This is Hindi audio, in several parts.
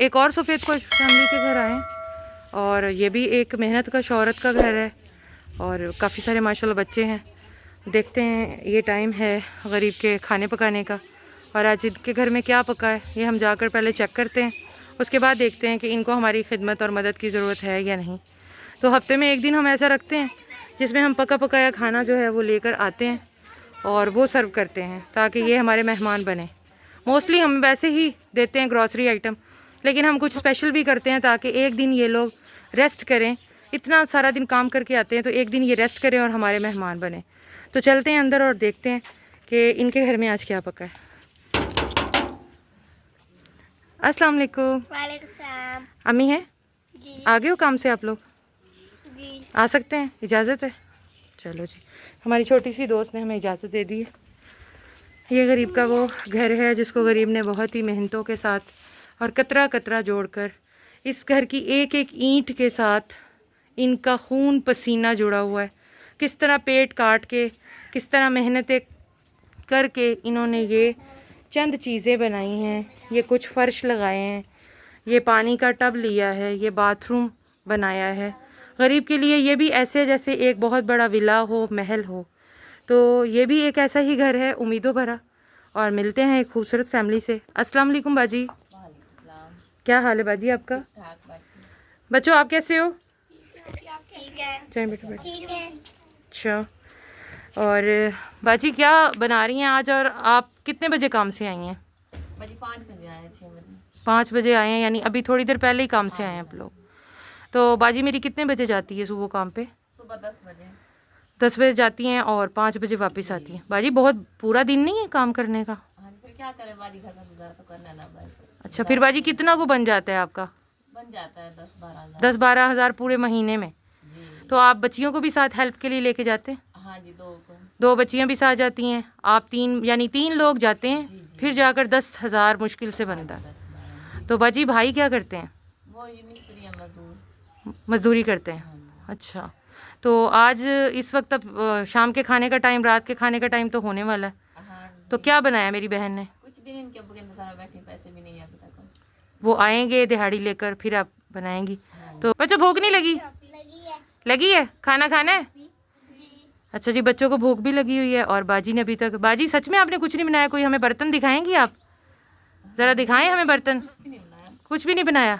एक और सफ़ेद कोच फैमिली के घर आए हैं और ये भी एक मेहनत का शौहरत का घर है और काफ़ी सारे माशाल्लाह बच्चे हैं। देखते हैं ये टाइम है गरीब के खाने पकाने का और आज इनके घर में क्या पका है ये हम जाकर पहले चेक करते हैं। उसके बाद देखते हैं कि इनको हमारी खिदमत और मदद की ज़रूरत है या नहीं। तो हफ्ते में एक दिन हम ऐसा रखते हैं जिसमें हम पका पकाया खाना जो है वो लेकर आते हैं और वो सर्व करते हैं ताकि ये हमारे मेहमान बने। मोस्टली हम वैसे ही देते हैं ग्रॉसरी आइटम, लेकिन हम कुछ स्पेशल भी करते हैं ताकि एक दिन ये लोग रेस्ट करें। इतना सारा दिन काम करके आते हैं तो एक दिन ये रेस्ट करें और हमारे मेहमान बने। तो चलते हैं अंदर और देखते हैं कि इनके घर में आज क्या पका है। अस्सलाम वालेकुम। वालेकुम सलाम। अम्मी है? जी आ गए हो काम से आप लोग? जी। आ सकते हैं, इजाज़त है? चलो जी, हमारी छोटी सी दोस्त ने हमें इजाज़त दे दी है। ये गरीब का वो घर है जिसको गरीब ने बहुत ही मेहनतों के साथ और कतरा कतरा जोड़कर इस घर की एक एक ईंट के साथ इनका खून पसीना जुड़ा हुआ है। किस तरह पेट काट के, किस तरह मेहनतें करके इन्होंने ये चंद चीज़ें बनाई हैं। ये कुछ फ़र्श लगाए हैं, ये पानी का टब लिया है, ये बाथरूम बनाया है। गरीब के लिए ये भी ऐसे जैसे एक बहुत बड़ा विला हो, महल हो। तो ये भी एक ऐसा ही घर है उम्मीदों भरा। और मिलते हैं एक खूबसूरत फैमिली से। अस्सलाम वालेकुम बाजी। क्या हाल है बाजी आपका? बच्चों आप कैसे हो? ठीक है। चलें बेटो बैठो। ठीक है। अच्छा, और बाजी क्या बना रही हैं आज और आप कितने बजे काम से आई हैं? बजे 5 बजे आए, 6 बजे। 5 बजे आए हैं, यानी अभी थोड़ी देर पहले ही काम से आए हैं आप लोग। तो बाजी मेरी कितने बजे जाती है सुबह काम पे? सुबह 10 बजे। 10 बजे जाती हैं और 5 बजे वापस आती हैं। बाजी बहुत पूरा दिन नहीं है काम करने का? हाँ, फिर क्या करें, बाजी घर का गुजारा तो करना ना बस। अच्छा, फिर बाजी कितना को बन जाता है आपका? बन जाता है 10-12 हज़ार। 10-12 हज़ार पूरे महीने में? जी। तो आप बच्चियों को भी साथ हेल्प के लिए लेके जाते हैं? हाँ जी, 2 को। 2 बच्चियां भी साथ जाती हैं, आप 3 यानी 3 लोग जाते हैं। जी जी। फिर जाकर 10 हज़ार मुश्किल से बनता है। 10-12। तो बाजी भाई क्या करते हैं? वो ये मिस्त्री है, मजदूर। मजदूरी करते हैं? हाँ जी। अच्छा, तो आज इस वक्त अब शाम के खाने का टाइम, रात के खाने का टाइम तो होने वाला है। हाँ तो जी। क्या बनाया मेरी बहन ने? कुछ भी नहीं, इनके अब्बू के इंतजार में बैठे, पैसे भी नहीं है अभी तक। वो आएंगे दिहाड़ी लेकर फिर आप बनाएंगी। हाँ तो बच्चों भूख नहीं लगी? लगी है। लगी है, खाना खाना है? जी। अच्छा जी, बच्चों को भूख भी लगी हुई है और बाजी ने अभी तक, बाजी सच में आपने कुछ नहीं बनाया? कोई हमें बर्तन दिखाएंगी आप? ज़रा दिखाएं हमें बर्तन। कुछ भी नहीं बनाया। कुछ भी नहीं बनाया।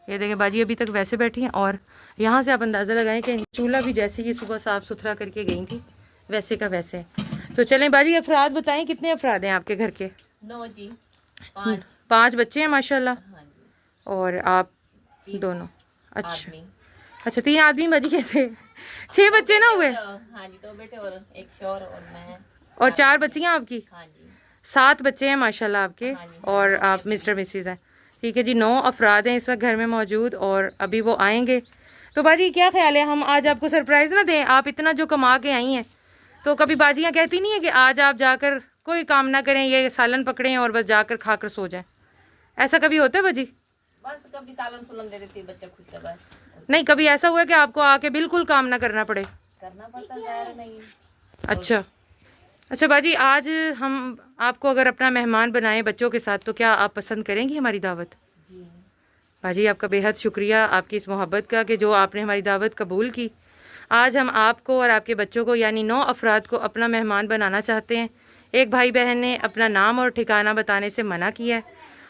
ये देखें बाजी अभी तक वैसे बैठी हैं और यहाँ से आप अंदाज़ा लगाएं कि चूल्हा भी जैसे ही सुबह साफ़ सुथरा करके गई थी वैसे का वैसे है। तो चलें बाजी, अफराद बताएं कितने अफराद हैं आपके घर के? 9 जी। 5। 5 बच्चे हैं माशाल्लाह। हाँ जी। और आप 3 दोनों? अच्छा आदमी। अच्छा, 3 आदमी बाजी कैसे? 6 बच्चे ना हुए? हाँ जी, 2 बेटे और एक शौहर और मैं। और 4 बच्चियाँ आपकी? हाँ जी। 7 बच्चे हैं माशाल्लाह आपके। हाँ जी। और आप मिस्टर मिसिज़ हैं। ठीक है जी, 9 अफराद हैं इस वक्त घर में मौजूद और अभी वो आएंगे। तो बाजी क्या ख्याल है हम आज आपको सरप्राइज़ ना दें? आप इतना जो कमा के आई हैं तो कभी बाजियाँ कहती नहीं है कि आज आप जाकर कोई काम ना करें, ये सालन पकड़ें और बस जाकर खाकर सो जाएं? ऐसा कभी होता है बाजी? बस कभी सालन सुलन दे देती है बच्चा खुद से, बस। नहीं, कभी ऐसा हुआ है कि आपको आके बिल्कुल काम ना करना पड़े? करना पड़ता, ज़ाहिर नहीं। अच्छा अच्छा बाजी, आज हम आपको अगर अपना मेहमान बनाएं बच्चों के साथ तो क्या आप पसंद करेंगी हमारी दावत? जी। बाजी आपका बेहद शुक्रिया आपकी इस मोहब्बत का कि जो आपने हमारी दावत कबूल की। आज हम आपको और आपके बच्चों को यानी 9 अफराद को अपना मेहमान बनाना चाहते हैं। एक भाई बहन ने अपना नाम और ठिकाना बताने से मना किया है।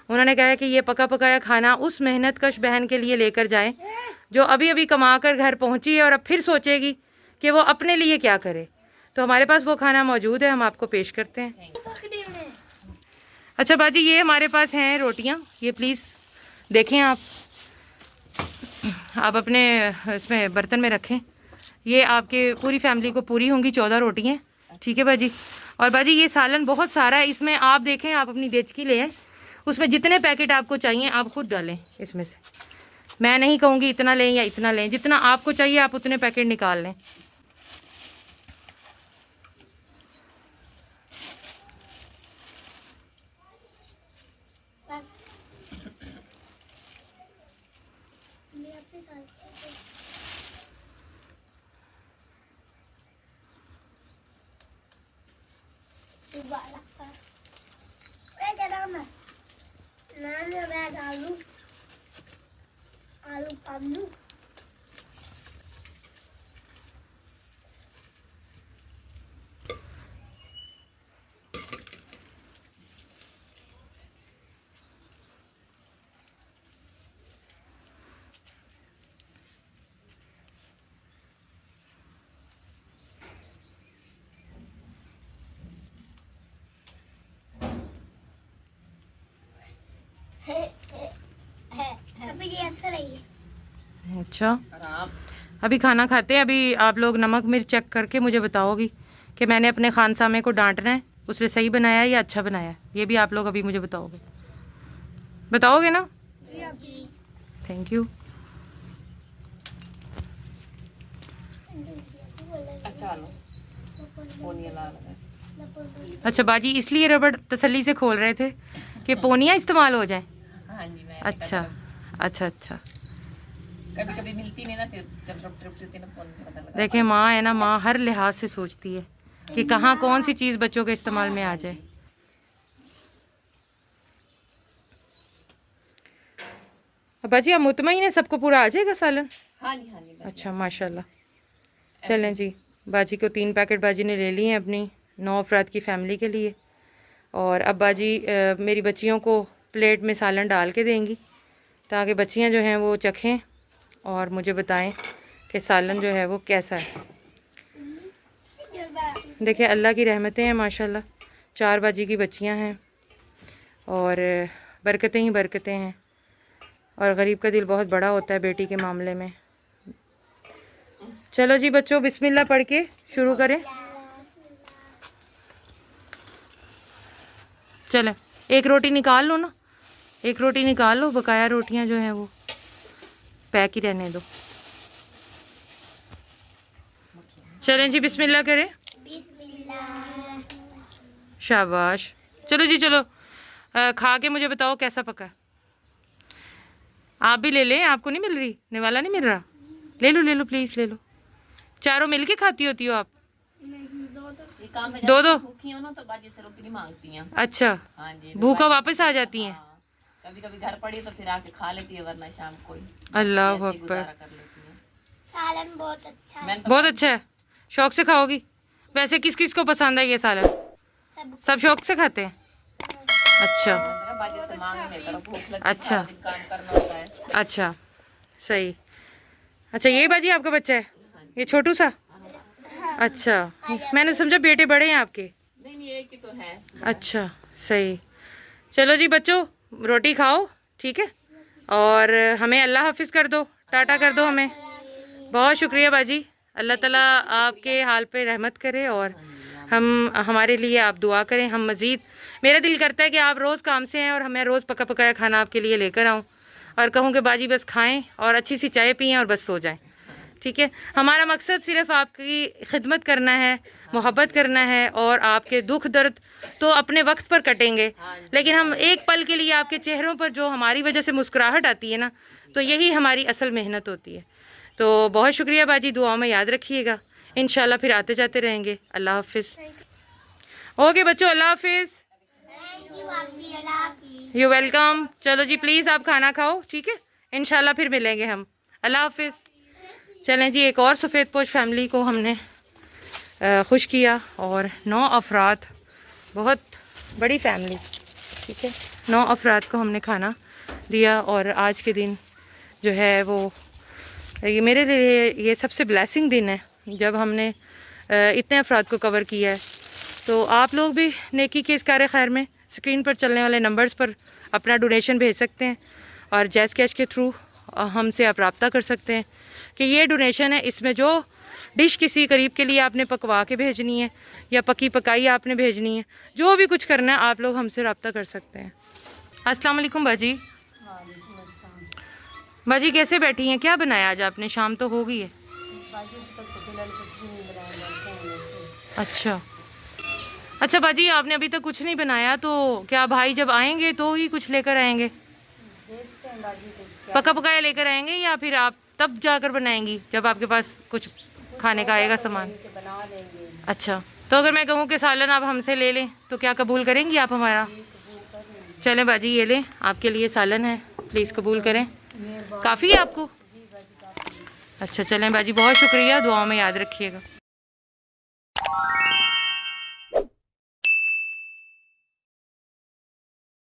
उन्होंने कहा है कि ये पका पकाया खाना उस मेहनत कश बहन के लिए लेकर जाएं जो अभी अभी कमा कर घर पहुंची है और अब फिर सोचेगी कि वो अपने लिए क्या करे। तो हमारे पास वो खाना मौजूद है, हम आपको पेश करते हैं। अच्छा बाजी, ये हमारे पास हैं रोटियां, ये प्लीज़ देखें आप अपने इसमें बर्तन में रखें। ये आपके पूरी फैमिली को पूरी होंगी 14 रोटियां। ठीक है बाजी। और बाजी ये सालन बहुत सारा है, इसमें आप देखें, आप अपनी देचकी लें, उसमें जितने पैकेट आपको चाहिए आप खुद डालें इसमें से। मैं नहीं कहूँगी इतना लें या इतना लें, जितना आपको चाहिए आप उतने पैकेट निकाल लें। मैं डालू आलू अभी ये ऐसा रही है। अच्छा, आराम। अभी खाना खाते हैं। अभी आप लोग नमक मिर्च चेक करके मुझे बताओगी कि मैंने अपने खानसामे को डांटना है, उसने सही बनाया है या अच्छा बनाया है। ये भी आप लोग अभी मुझे बताओगे ना? जी थैंक यू। अच्छा लो पोनिया ला रहा है। अच्छा बाजी इसलिए रबड़ तसल्ली से खोल रहे थे कि पोनियाँ इस्तेमाल हो जाए। हाँ जी मैं अच्छा अच्छा अच्छा। कभी कभी मिलती नहीं ना, फिर जब ट्रिप ना फोन पता लगा। देखें माँ है ना, माँ हर लिहाज से सोचती है कि कहाँ कौन सी चीज़ बच्चों के इस्तेमाल में आ जाए। बाजी आप मुतमईन है सबको पूरा आ जाएगा सालन? हाँ जी बढ़िया। अच्छा माशाल्लाह। चलें जी, बाजी को 3 पैकेट बाजी ने ले लिए हैं अपनी 9 अफराद की फ़ैमिली के लिए। और अब बाजी मेरी बच्चियों को प्लेट में सालन डाल के देंगी ताकि बच्चियां जो हैं वो चखें और मुझे बताएं कि सालन जो है वो कैसा है। देखिए अल्लाह की रहमतें हैं माशाल्लाह, 4 बाजी की बच्चियां हैं और बरकतें ही बरकतें हैं। और गरीब का दिल बहुत बड़ा होता है बेटी के मामले में। चलो जी बच्चों, बिस्मिल्लाह पढ़ के शुरू करें। चलें, एक रोटी निकाल लो ना, एक रोटी निकाल लो, बकाया रोटियां जो हैं वो पैक ही रहने दो। चलें जी बिस्मिल्लाह करें। बिस्मिल्लाह। शाबाश। चलो जी चलो, खा के मुझे बताओ कैसा पका। आप भी ले लें, आपको नहीं मिल रही, निवाला नहीं मिल रहा? ले लो प्लीज़ ले लो। चारों मिल के खाती होती हो आप? ये काम में दो दो भूखी हो ना तो बाजी से रोटी नहीं मांगती हैं। अच्छा, हाँ जी भूखा वापस आ जाती हैं? हाँ, कभी कभी घर पड़ी तो फिर आके खा लेती है, वरना शाम को ही अल्लाह ऐसे ही अकबर। गुजारा कर लेती है। सालन बहुत अच्छा है। मैंने तो बहुत अच्छा है, शौक से खाओगी। वैसे किस किस को पसंद है ये सालन? सब शौक से खाते हैं? अच्छा बाजी से मांग नहीं करो, भूख लगती है, अच्छा। सारा दिन काम करना होता है। अच्छा सही। अच्छा ये बाजी आपका बच्चा है, ये छोटू सा? अच्छा, मैंने समझा बेटे बड़े हैं आपके। नहीं एक ही तो है। अच्छा सही। चलो जी बच्चों, रोटी खाओ ठीक है, और हमें अल्लाह हाफिज़ कर दो, टाटा कर दो हमें। बहुत शुक्रिया बाजी, अल्लाह ताला आपके हाल पे रहमत करे और हमारे लिए आप दुआ करें। हम मज़ीद, मेरा दिल करता है कि आप रोज़ काम से हैं और मैं रोज़ पका पकाया खाना आपके लिए लेकर आऊँ और कहूँ कि बाजी बस खाएं और अच्छी सी चाय पिएं और बस सो जाएं। ठीक है, हमारा मकसद सिर्फ आपकी खिदमत करना है, मोहब्बत करना है, और आपके दुख दर्द तो अपने वक्त पर कटेंगे, लेकिन हम एक पल के लिए आपके चेहरों पर जो हमारी वजह से मुस्कुराहट आती है ना, तो यही हमारी असल मेहनत होती है। तो बहुत शुक्रिया बाजी, दुआओं में याद रखिएगा। इंशाल्लाह फिर आते जाते रहेंगे। अल्लाह हाफिज़। ओके बच्चों, अल्लाह हाफिज़। You welcome. चलो जी प्लीज़ आप खाना खाओ ठीक है, इंशाल्लाह फिर मिलेंगे हम। अल्लाह हाफिज़। चलें जी, एक और सफ़ेद पोश फैमिली को हमने खुश किया और 9 अफराद, बहुत बड़ी फैमिली ठीक है, 9 अफराद को हमने खाना दिया। और आज के दिन जो है वो ये मेरे लिए ये सबसे ब्लेसिंग दिन है जब हमने इतने अफराद को कवर किया है। तो आप लोग भी नेकी के इस कार्य खैर में स्क्रीन पर चलने वाले नंबर्स पर अपना डोनेशन भेज सकते हैं और जैज़ कैश के थ्रू हमसे आप रब्ता कर सकते हैं कि ये डोनेशन है, इसमें जो डिश किसी करीब के लिए आपने पकवा के भेजनी है या पकी पकाई आपने भेजनी है, जो भी कुछ करना है आप लोग हमसे रब्ता कर सकते हैं। अस्सलाम वालेकुम बाजी। बाजी कैसे बैठी हैं, क्या बनाया आज आपने? शाम तो हो गई है। अच्छा अच्छा बाजी, आपने अभी तक कुछ नहीं बनाया, तो क्या भाई जब आएंगे तो ही कुछ लेकर आएंगे? पका पकाया लेकर आएंगे या फिर आप तब जाकर बनाएंगी जब आपके पास कुछ खाने का आएगा सामान? अच्छा, तो अगर मैं कहूँ कि सालन आप हमसे ले लें तो क्या कबूल करेंगी आप हमारा? चलें बाजी, ये लें आपके लिए सालन है, प्लीज़ कबूल करें। काफ़ी है आपको? अच्छा चलें बाजी, बहुत शुक्रिया, दुआओं में याद रखिएगा।